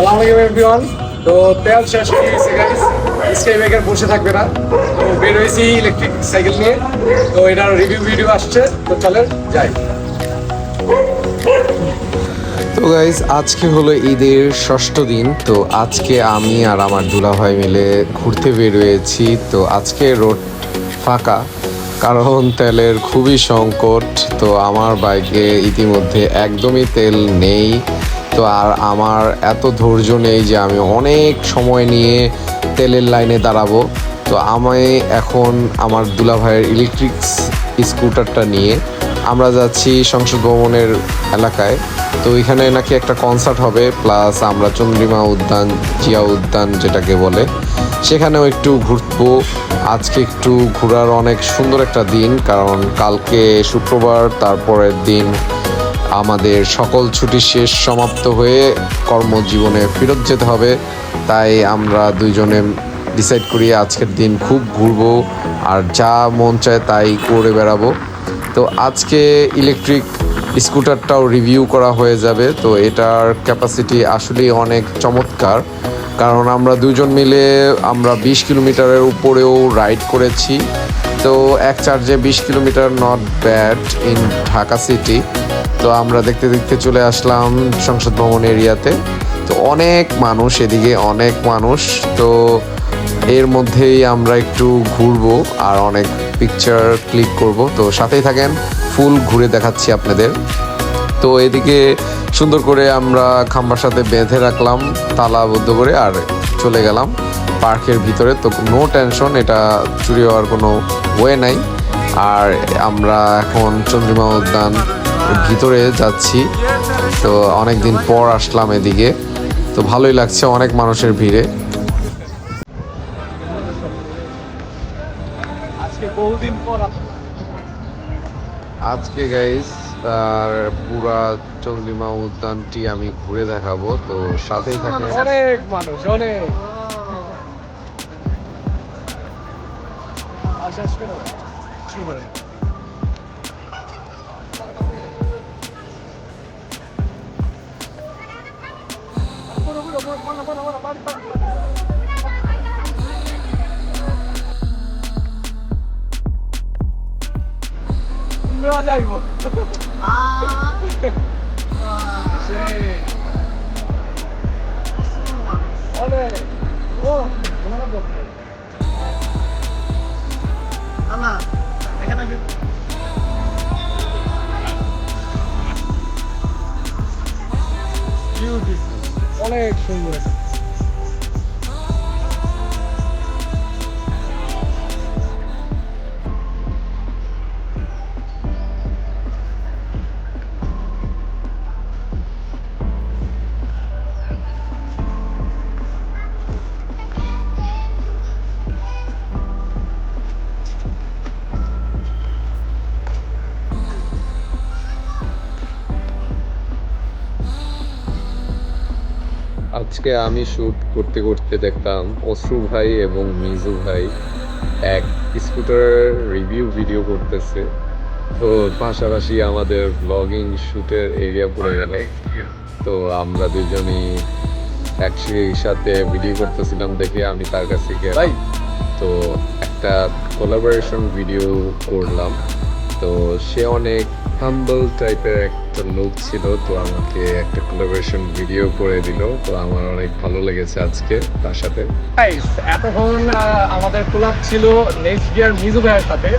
সালাম আলাইকুম এভরিওয়ান। তো তেল শেষ হয়ে গেছে গাইস, স্কাই বাইকার বসে থাকবে না। তো বের হয়েছি ইলেকট্রিক সাইকেল নিয়ে। তো এটার রিভিউ ভিডিও আসছে, তো চলেন যাই। তো গাইজ আজকে হলো ঈদের ষষ্ঠ দিন। তো আজকে আমি আর আমার দুলাভাই মিলে ঘুরতে বের হয়েছি। তো আজকে রোড ফাঁকা, কারণ তেলের খুবই সংকট। তো আমার বাইকে ইতিমধ্যে একদমই তেল নেই। তো আর আমার এত ধৈর্য নেই যে আমি অনেক সময় নিয়ে তেলের লাইনে দাঁড়াবো। তো আমি এখন আমার দুলাভাইয়ের ইলেকট্রিক স্কুটারটা নিয়ে আমরা যাচ্ছি সংসদ ভবনের এলাকায়। তো এখানে নাকি একটা কনসার্ট হবে, প্লাস আমরা চন্দ্রিমা উদ্যান, জিয়া উদ্যান যেটাকে বলে, সেখানেও একটু ঘুরবো। আজকে একটু ঘোরার অনেক সুন্দর একটা দিন, কারণ কালকে শুক্রবার, তারপরের দিন আমাদের সকল ছুটি শেষ সমাপ্ত হয়ে কর্মজীবনে ফেরত যেতে হবে। তাই আমরা দুইজনে ডিসাইড করি আজকের দিন খুব ঘুরবো আর যা মন চায় তাই করে বেড়াবো। তো আজকে ইলেকট্রিক স্কুটারটাও রিভিউ করা হয়ে যাবে। তো এটার ক্যাপাসিটি আসলেই অনেক চমৎকার, কারণ আমরা দুজন মিলে আমরা 20 কিলোমিটারের উপরেও রাইড করেছি। তো এক চার্জে 20 kilometre not bad in Dhaka city. তো আমরা দেখতে দেখতে চলে আসলাম সংসদ ভবন এরিয়াতে। তো অনেক মানুষ, এদিকে অনেক মানুষ। তো এর মধ্যেই আমরা একটু ঘুরবো আর অনেক পিকচার ক্লিক করব। তো সাথেই থাকেন, ফুল ঘুরে দেখাচ্ছি আপনাদের। তো এদিকে সুন্দর করে আমরা খাম্বার সাথে বেঁধে রাখলাম তালাবদ্ধ করে, আর চলে গেলাম পার্কের ভিতরে। তো নো টেনশন, এটা চুরি হওয়ার কোনো ওয়ে নাই। আর আমরা এখন চন্দ্রিমা উদ্যান ভিতরে যাচ্ছি। তো অনেক দিন পর আসলাম এদিকে, তো ভালোই লাগছে, অনেক মানুষের ভিড়ে। আজকে বহুদিন পর আজকে গাইস আর পুরা চন্দ্রিমা উদ্যানটি আমি ঘুরে দেখাবো, তো সাথেই থাকে। অনেক মানুষ, অনেক আশা শুরু করে। যাইব অনেক ও তোমার বলতে না এখানে অনেক সুন্দর। আজকে আমি শ্যুট করতে করতে দেখলাম অশ্রু ভাই এবং মিজু ভাই এক স্কুটারের রিভিউ ভিডিও করতেছে। তো পাশাপাশি আমাদের ব্লগিং শ্যুটের এরিয়া পড়ে গেল। তো আমরা দুজনই একসাথে ভিডিও করতেছিলাম দেখে আমি তার কাছ থেকে ভাই তো একটা কোলাবোরেশন ভিডিও করলাম। তো সে অনেক হাম্বল টাইপের একটা লোক ছিল, তো আমাকে একটা কোলাবোরেশন ভিডিও করে দিল। তো আমার অনেক ভালো লেগেছে আজকে তার সাথে। এতক্ষণ আমাদের কোলাপ ছিল নেক্সট গিয়ার মিজু ভাইয়ের সাথে।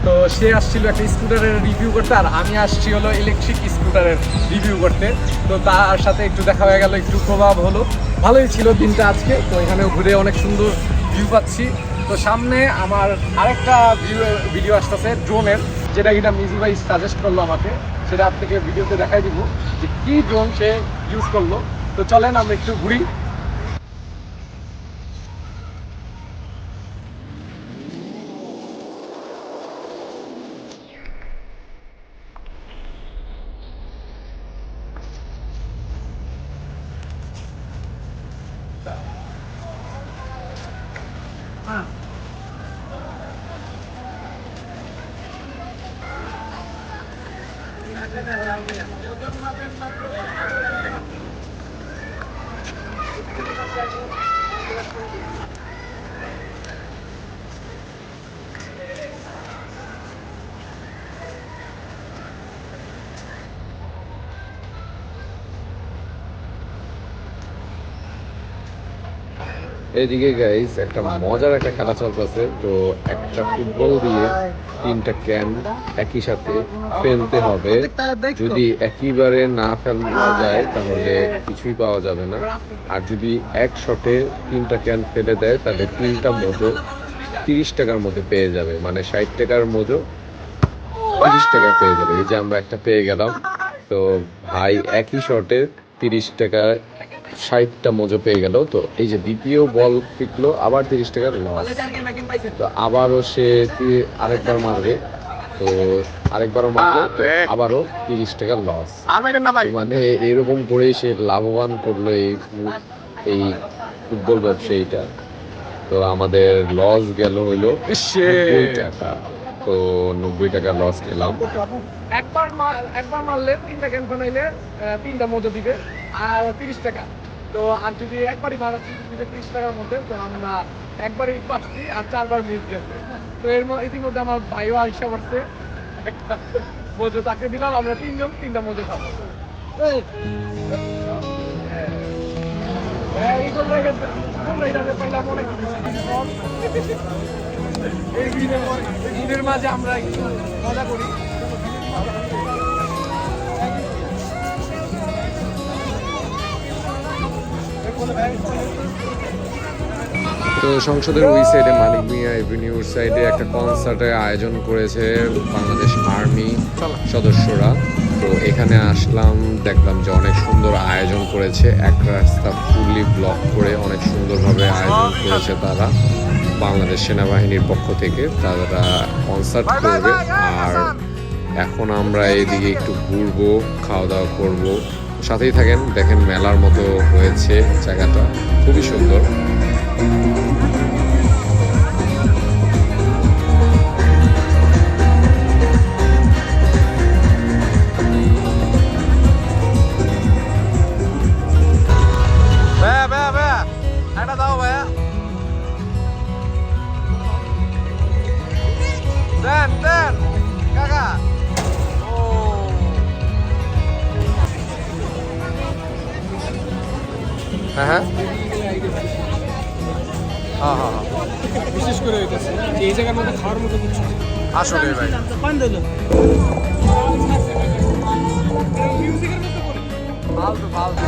তো সে আসছিল একটা স্কুটারের রিভিউ করতে, আর আমি আসছি হলো ইলেকট্রিক স্কুটারের রিভিউ করতে। তো তার সাথে একটু দেখা হয়ে গেল, একটু প্রভাব হলো। ভালোই ছিল দিনটা আজকে। তো এখানেও ঘুরে অনেক সুন্দর ভিউ পাচ্ছি। তো সামনে আমার আরেকটা ভিডিও আসতেছে ড্রোনের, যেটা কিনা মিজু ভাই সাজেস্ট করলো আমাকে। সেটা আপনাকে ভিডিওতে দেখাই দিব যে কি ড্রোন সে ইউজ করলো। তো চলেন আমরা একটু ঘুরি। এদিকে গাইস একটা মজার একটা খেলা চলতেছে। তো একটা ফুটবল দিয়ে 3টা ক্যান একই সাথে ফেলতে হবে। যদি একইবারে না ফেলা যায় তাহলে কিছুই পাওয়া যাবে না। আর যদি এক শটে 3টা ক্যান ফেলে দেয় তাহলে 3টা মোজো 30 টাকার মধ্যে পেয়ে যাবে, মানে 60 টাকার মোজো 30 টাকা পেয়ে যাবে। এই যে আমরা একটা পেয়ে গেলাম। তো ভাই একই শটে 30 টাকা 60টা মোজো পেয়ে গেল। তো এই যে দ্বিতীয় বল ফিকলো, আবার 30 টাকার লস। তো আবারও সে আরেকবার মারবে, তো আরেকবারও মারবে, তো আবারও 30 টাকার লস। মানে এরকম করেই সে লাভবান করলো এই ফুটবল ব্যবসায়ীটা। তো আমাদের লস গেল হইলো 90 টাকা। তো 90 টাকা লস খেলাম। একবার মারলে 3টা ক্যান বানাইলে 3টা মজা দিবে আর 30 টাকা। তো আর যদি একবারই মারা দিবে 30 টাকার মধ্যে, তো আমরা একবারই পাচ্ছি আর 4বার মিস গেছে। তো ইতিমধ্যে আমার ভাইও আসা করছে, একটা মজো তাকে দিলাম, আমরা 3জন 3টা মজো খাবো। এই ঈদের মাঝে আমরা একটু মজা করি। তো সংসদের ওই সাইডে মানিক মিয়া এভিনিউর সাইডে একটা কনসার্টের আয়োজন করেছে বাংলাদেশ আর্মি সদস্যরা। তো এখানে আসলাম, দেখলাম যে অনেক সুন্দর আয়োজন করেছে। এক রাস্তা ফুললি ব্লক করে অনেক সুন্দরভাবে আয়োজন করেছে তারা। বাংলাদেশ সেনাবাহিনীর পক্ষ থেকে তারা কনসার্ট করবে। আর এখন আমরা এদিকে একটু ঘুরবো, খাওয়া দাওয়া করবো। সাথেই থাকেন, দেখেন মেলার মতো হয়েছে জায়গাটা, খুবই সুন্দর। এটা দাও ভাইয়া, দেন দেন কাকা। ও হ্যাঁ হ্যাঁ বিশেষ করে হইতেছে এই জায়গার মধ্যে খাওয়ার মতো কিছু আসলে ভাই ফালতু ফালতু।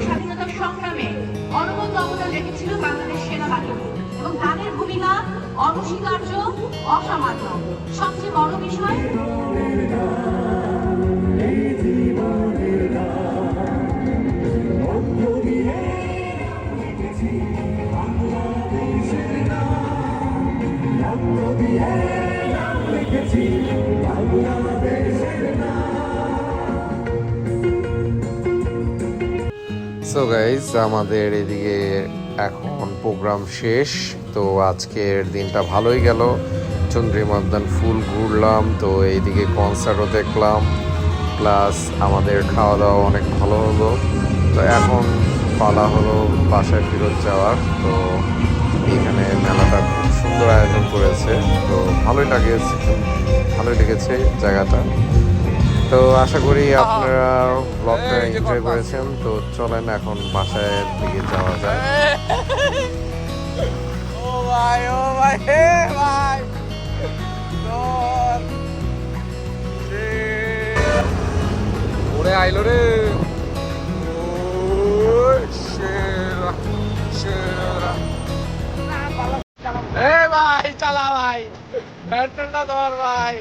স্বাধীনতা সংগ্রামে অনবদ্য অবদান রেখেছিল বাংলাদেশ সেনাবাহিনী এবং তাদের ভূমিকা অনস্বীকার্য, অসামান্য। সবচেয়ে বড় বিষয়, সো গাইজ আমাদের এদিকে এখন প্রোগ্রাম শেষ। তো আজকের দিনটা ভালোই গেল, চন্দ্রিমাদান ফুল ঘুরলাম। তো এইদিকে কনসার্টও দেখলাম, প্লাস আমাদের খাওয়া দাওয়া অনেক ভালো হলো। তো এখন পালা হলো বাসায় ফেরত যাওয়ার। তো এখানে মেলাটা খুব সুন্দর আয়োজন করেছে, তো ভালোই লেগেছে জায়গাটা। তো আশা করি আপনারা ব্লগটা এনজয় করেছেন। তো চলেন এখন বাসায় দিকে যাওয়া যায়। ও ভাই হে ভাই, ওরে আইলো রে। এ ভাই চালা ভাই, ব্যাটটা ধর ভাই।